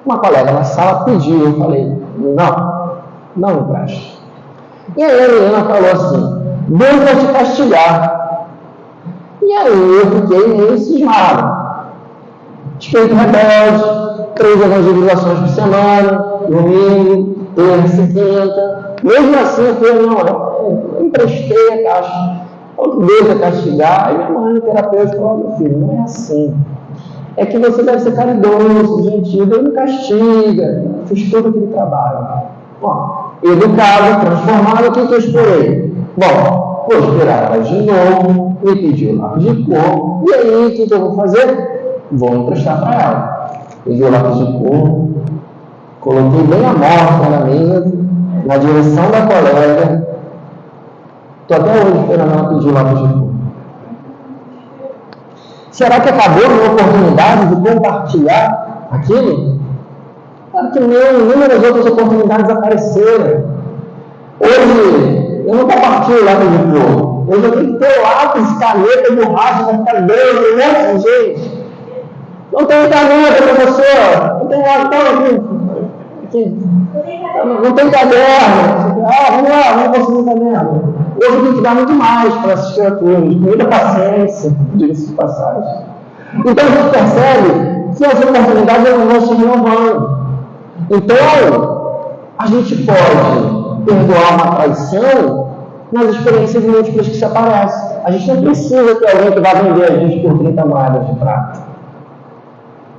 Uma colega na sala pediu, eu falei: não me preste. E aí a menina falou assim: Deus vai te castigar. E aí eu fiquei meio cismado. Espírito rebelde, 3 evangelizações por semana, domingo, terça e quinta. Mesmo assim eu falei: eu emprestei a caixa. Deus vai castigar. E minha mãe, no terapeuta, falou: meu filho, não é assim. É que você deve ser caridoso, gentil, Deus não castiga. Fiz todo aquele trabalho. Bom, educado, transformado, o que eu esperei? Bom, vou esperar ela de novo, me pediu o lápis de cor, e aí o que eu vou fazer? Vou emprestar para ela. Peguei o lápis de cor, coloquei bem a morta na mesa, na direção da colega. Estou até hoje esperando ela pedir o lápis de cor. Será que acabou a minha oportunidade de compartilhar aquilo? Claro que não, inúmeras outras oportunidades apareceram. Hoje, eu não compartilho lápis de cor. Hoje eu tenho que ter lápis, caneta, borracha, vai ficar grande, um monte de gente. Não tem caneta, professor. Não tem lápis, aqui. Não tem caderno. Vamos lá, vamos você não está vendo? Hoje eu tenho que dar muito mais para essas criaturas, com muita paciência, diga-se de passagem. Então a gente percebe que as oportunidades elas vão se renovando. Então, a gente pode perdoar uma traição nas experiências múltiplas que se aparecem. A gente não precisa ter alguém que vá vender a gente por 30 moedas de prata,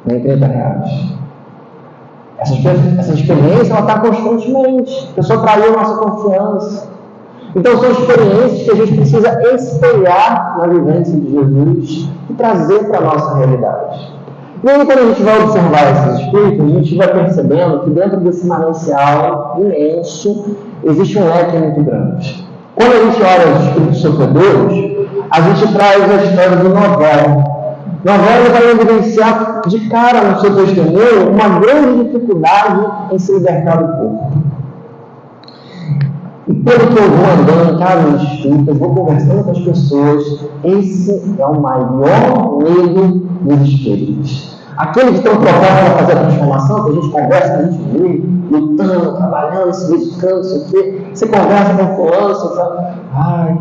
nem 30 reais. Essa experiência está constantemente. A pessoa traiu a nossa confiança. Então, são experiências que a gente precisa espelhar na vivência de Jesus e trazer para a nossa realidade. E aí, quando a gente vai observar esses espíritos, a gente vai percebendo que dentro desse manancial imenso existe um leque muito grande. Quando a gente olha os espíritos sofredores, a gente traz a história do Novello. Novello vai evidenciar de cara no seu testemunho uma grande dificuldade em se libertar do corpo. E pelo que eu vou andando em casas espíritas, vou conversando com as pessoas, esse é o maior medo dos espíritos. Aqueles que estão propondo para fazer a transformação, que a gente conversa, a gente vê, lutando, trabalhando, se dedicando, não sei o quê. Você conversa com fulano, você fala, ai,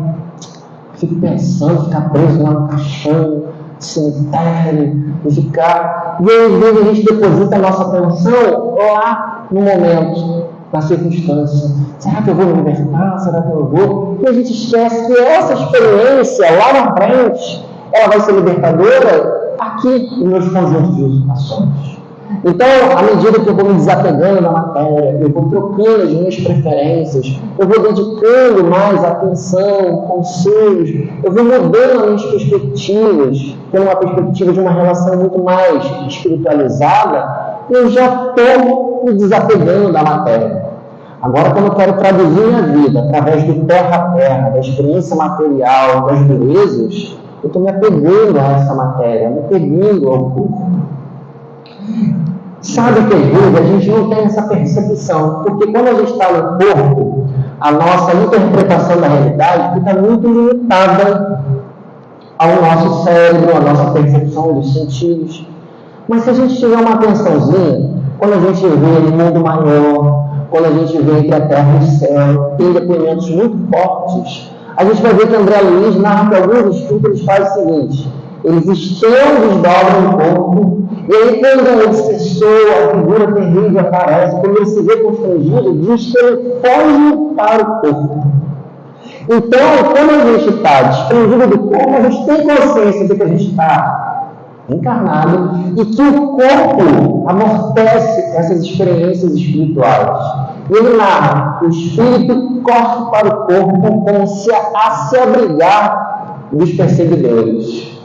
fico pensando, ficar preso lá no caixão, cemitério, e ficar. E aí, às vezes, a gente deposita a nossa atenção lá no momento, na circunstância. Será que eu vou me libertar? Será que eu vou? E a gente esquece que essa experiência lá na frente, ela vai ser libertadora aqui nos meus conjuntos de usurpações. Então, à medida que eu vou me desapegando da matéria, eu vou trocando as minhas preferências, eu vou dedicando mais atenção, conselhos, eu vou mudando as minhas perspectivas, tendo uma perspectiva de uma relação muito mais espiritualizada, eu já estou me desapegando da matéria. Agora, quando eu quero traduzir minha vida através do terra a terra, da experiência material, das belezas, eu estou me apegando a essa matéria, me apegando ao corpo. Sabe que às vezes a gente não tem essa percepção, porque quando a gente está no corpo, a nossa interpretação da realidade fica muito limitada ao nosso cérebro, à nossa percepção dos sentidos. Mas se a gente tiver uma atençãozinha, quando a gente vê o mundo maior, quando a gente vê entre a terra e o céu, tem depoimentos muito fortes, a gente vai ver que André Luiz narra que alguns espíritos fazem o seguinte: eles estendem, desdobram o corpo, e aí quando o obsessor, a figura terrível aparece, quando ele se vê constrangido, diz que ele foge para o corpo. Então, quando a gente está desprendido do corpo, a gente tem consciência de que a gente está encarnado e que o corpo amortece essas experiências espirituais. E ele narra: o espírito corre para o corpo como a se abrigar dos perseguidores.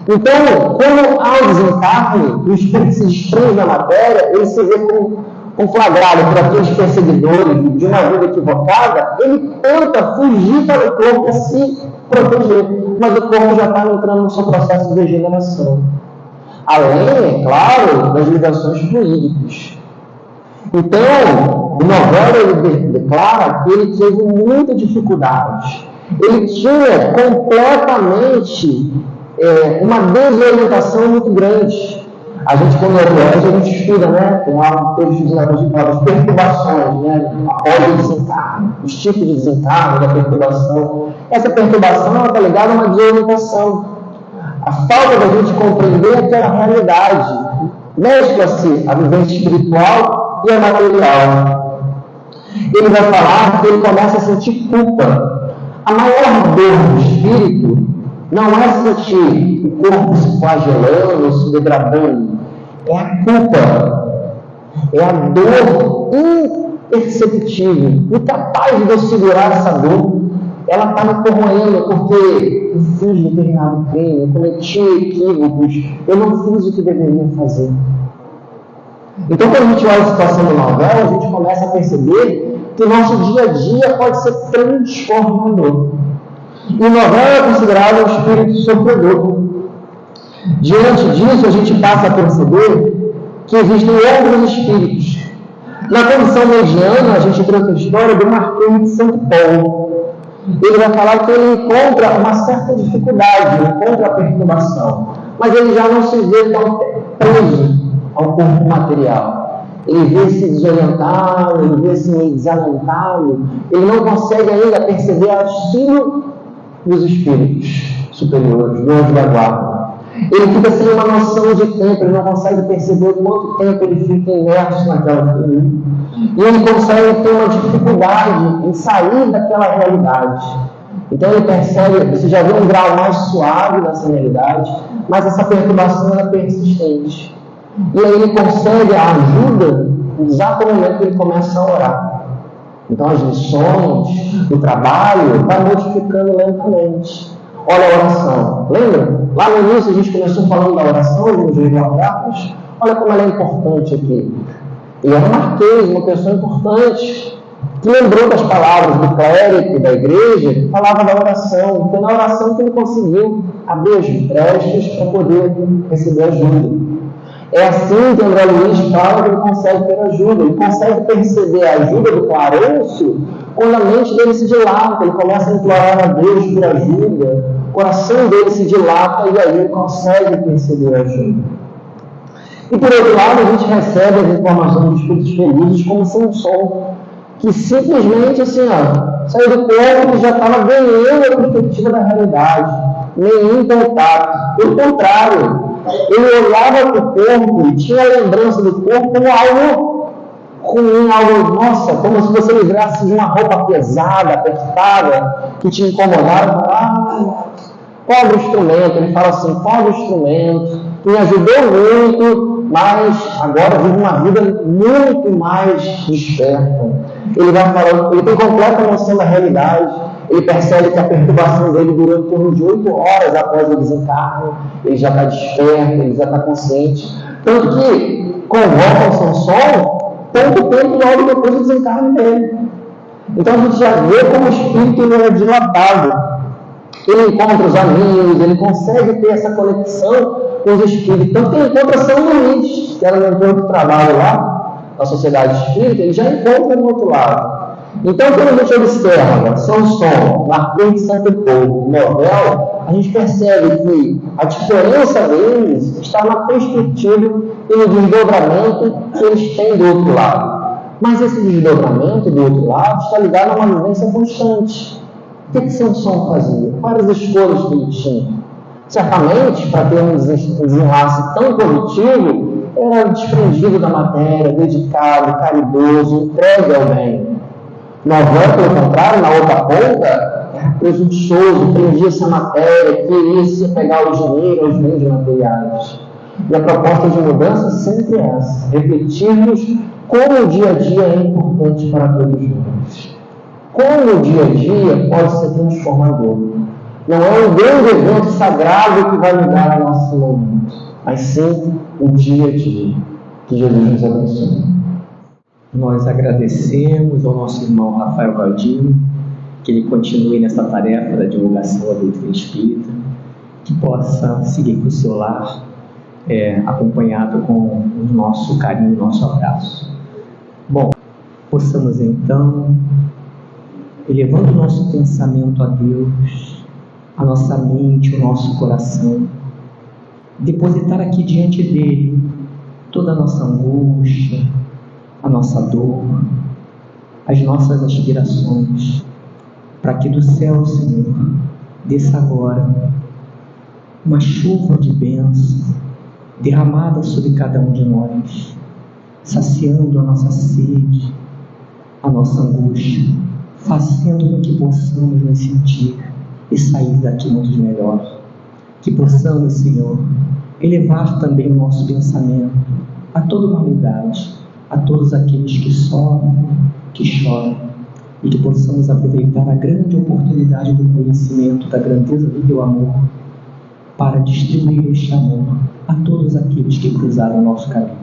Então, quando há o desencarne, o espírito se desprende da matéria, ele se vê conflagrado por aqueles perseguidores de uma vida equivocada, ele tenta fugir para o corpo e se proteger, mas o corpo já está entrando no seu processo de degeneração. Além, é claro, das ligações fluídicas. Então, o Novello ele declara que ele teve muita dificuldade. Ele tinha completamente uma desorientação muito grande. A gente, quando é criança, a gente estuda, né? Tem lá um texto de as perturbações, né? Após o desencarne, os tipos de desencarne, da perturbação. Essa perturbação está ligada a uma desorientação. A falta da gente compreender aquela realidade. Mescla-se a vivência espiritual e a material. Ele vai falar que ele começa a sentir culpa. A maior dor do espírito não é sentir o corpo se flagelando, se degradando. É a culpa. É a dor imperceptível, incapaz de eu segurar essa dor. Ela está me corroendo porque eu fiz determinado crime, eu cometi equívocos, eu não fiz o que deveria fazer. Então, quando a gente olha a situação do Novello, a gente começa a perceber que o nosso dia a dia pode ser transformador. E o Novello é considerado um espírito sofredor. Diante disso, a gente passa a perceber que existem outros espíritos. Na condição mediana, a gente trouxe a história do Marquês de Santo Paulo. Ele vai falar que ele encontra uma certa dificuldade, ele encontra a perturbação, mas ele já não se vê tão preso ao corpo material. ele vê-se desorientado, ele vê-se meio desalentado, ele não consegue ainda perceber o auxílio dos espíritos superiores, do anjo da guarda. Ele fica sem uma noção de tempo, ele não consegue perceber quanto tempo ele fica imerso naquela figura. E ele consegue ter uma dificuldade em sair daquela realidade. Então ele percebe, você já vê um grau mais suave nessa realidade, mas essa perturbação é persistente. E aí ele consegue a ajuda no exato momento que ele começa a orar. Então as lições, o trabalho, vai modificando lentamente. Olha a oração. Lembra? Lá no início a gente começou falando da oração, de orar. Olha como ela é importante aqui. Ele era um marquês, uma pessoa importante, que lembrou das palavras do clérigo da igreja, que falava da oração. Foi na oração que ele conseguiu abrir as brestas para poder receber ajuda. É assim que André Luiz fala que ele consegue ter ajuda. Ele consegue perceber a ajuda do Clarencio quando a mente dele se dilata. Ele começa a implorar a Deus por ajuda. O coração dele se dilata e aí ele consegue perceber a ajuda. E por outro lado, a gente recebe as informações dos espíritos felizes como Samson, que simplesmente assim, saiu do corpo e já estava ganhando a perspectiva da realidade. Nenhum contato. Pelo contrário, ele olhava para o corpo e tinha a lembrança do corpo como algo ruim, algo, nossa, como se você livrasse de uma roupa pesada, apertada, que te incomodava. Pobre instrumento, ele fala assim, pobre instrumento, me ajudou muito, mas agora vive uma vida muito mais desperta. Ele vai falando, ele tem completa noção da realidade. Ele percebe que a perturbação dele durou em torno de 8 horas após o desencarne. Ele já está desperto, ele já está consciente. Tanto que convocam Samson tanto tempo logo depois do desencarne dele. Então a gente já vê como o espírito ele é dilatado. Ele encontra os amigos, ele consegue ter essa conexão com os espíritos. Tanto que ele encontra São Luís, que era o mentor do trabalho lá, na sociedade espírita, ele já encontra do outro lado. Então, quando a gente observa Samson, Marquês de Santo Leopoldo, Novel, a gente percebe que a diferença deles está na perspectiva e no desdobramento que eles têm do outro lado. Mas esse desdobramento do outro lado está ligado a uma vivência constante. O que Samson fazia? Quais as escolhas que ele tinha? Certamente, para ter um desenlace tão positivo, era desprendido da matéria, dedicado, caridoso, entregue ao bem. Novel, pelo contrário, na outra ponta, era presunçoso, prendia-se a matéria, queria se pegar ao dinheiro, aos bens materiais. E a proposta de mudança sempre é essa: refletirmos como o dia a dia é importante para todos nós. Como o dia a dia pode ser transformador. Não é um grande evento sagrado que vai mudar o nosso momento, mas sim o dia a dia. Que Jesus nos abençoe. Nós agradecemos ao nosso irmão Rafael Galdino, que ele continue nessa tarefa da divulgação da doutrina espírita, que possa seguir para o seu lar, acompanhado com o nosso carinho, o nosso abraço. Bom, possamos então, elevando o nosso pensamento a Deus, a nossa mente, o nosso coração, depositar aqui diante dele toda a nossa angústia, a nossa dor, as nossas aspirações, para que do céu, Senhor, desça agora uma chuva de bênção derramada sobre cada um de nós, saciando a nossa sede, a nossa angústia, fazendo com que possamos nos sentir e sair daqui muito melhor. Que possamos, Senhor, elevar também o nosso pensamento a toda a humanidade, a todos aqueles que sofrem, que choram, e que possamos aproveitar a grande oportunidade do conhecimento, da grandeza do amor, para distribuir este amor a todos aqueles que cruzaram o nosso caminho.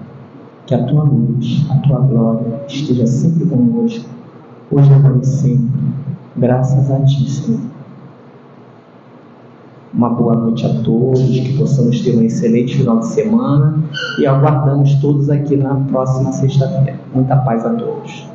Que a tua luz, a tua glória esteja sempre conosco, hoje, agora e sempre. Graças a ti, Senhor. Uma boa noite a todos, que possamos ter um excelente final de semana e aguardamos todos aqui na próxima sexta-feira. Muita paz a todos.